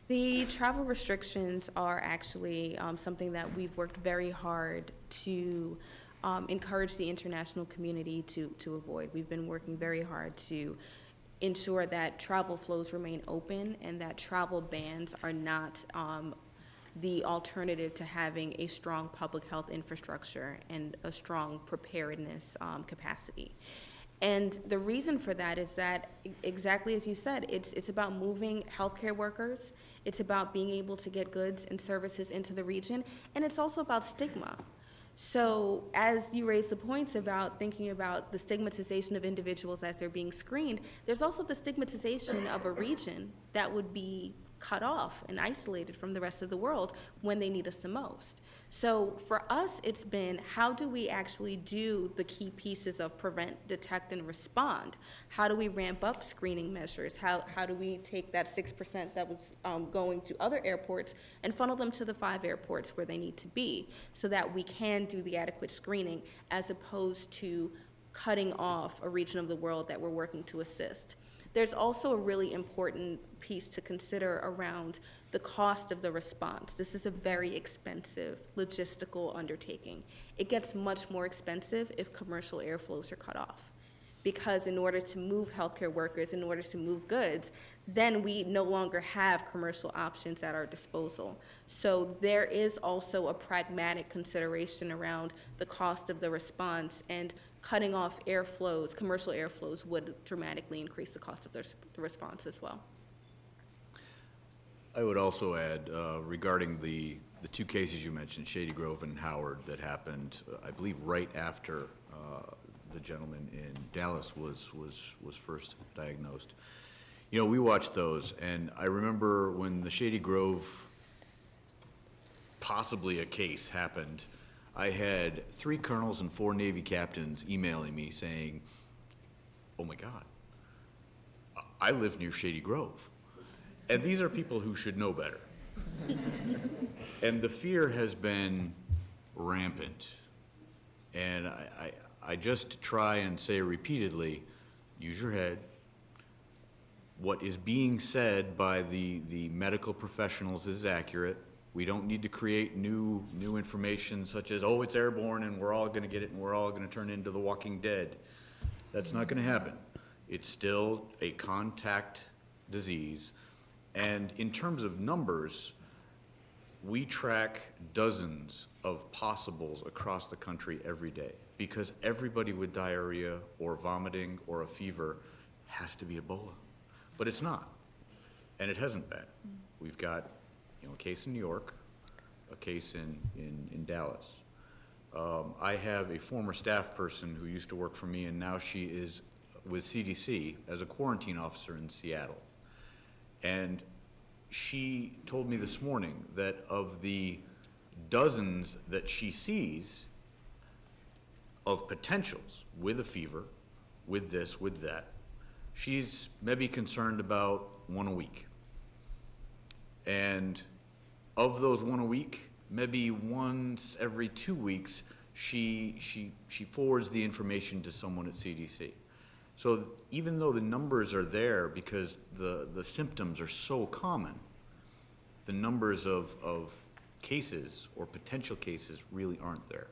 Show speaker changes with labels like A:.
A: The travel restrictions are actually something that we've worked very hard to encourage the international community to avoid. We've been working very hard to ensure that travel flows remain open and that travel bans are not the alternative to having a strong public health infrastructure and a strong preparedness capacity. And the reason for that is that, exactly as you said, it's about moving healthcare workers, it's about being able to get goods and services into the region, and it's also about stigma. So as you raise the points about thinking about the stigmatization of individuals as they're being screened, there's also the stigmatization of a region that would be cut off and isolated from the rest of the world when they need us the most. So for us, it's been, how do we actually do the key pieces of prevent, detect, and respond? How do we ramp up screening measures? How do we take that 6% that was going to other airports and funnel them to the 5 airports where they need to be so that we can do the adequate screening as opposed to cutting off a region of the world that we're working to assist? There's also a really important piece to consider around the cost of the response. This is a very expensive logistical undertaking. It gets much more expensive if commercial airflows are cut off, because in order to move healthcare workers, in order to move goods, then we no longer have commercial options at our disposal. So there is also a pragmatic consideration around the cost of the response, and cutting off airflows, commercial airflows, would dramatically increase the cost of the response as well.
B: I would also add, regarding the 2 cases you mentioned, Shady Grove and Howard, that happened, I believe, right after the gentleman in Dallas was first diagnosed. You know, we watched those, and I remember when the Shady Grove, possibly a case, happened, I had 3 colonels and 4 Navy captains emailing me saying, oh my God, I live near Shady Grove. And these are people who should know better. And the fear has been rampant. And I just try and say repeatedly, use your head. What is being said by the medical professionals is accurate. We don't need to create new information such as, oh, it's airborne and we're all going to get it and we're all going to turn into the Walking Dead. That's not going to happen. It's still a contact disease. And in terms of numbers, we track dozens of possibles across the country every day, because everybody with diarrhea or vomiting or a fever has to be Ebola. But it's not, and it hasn't been. We've got, you know, a case in New York, a case in Dallas. I have a former staff person who used to work for me, and now she is with CDC as a quarantine officer in Seattle. And she told me this morning that of the dozens that she sees of potentials with a fever, with this, with that, she's maybe concerned about 1 a week. And of those 1 a week, maybe once every 2 weeks, she forwards the information to someone at CDC. So even though the numbers are there because the symptoms are so common, the numbers of cases or potential cases really aren't there.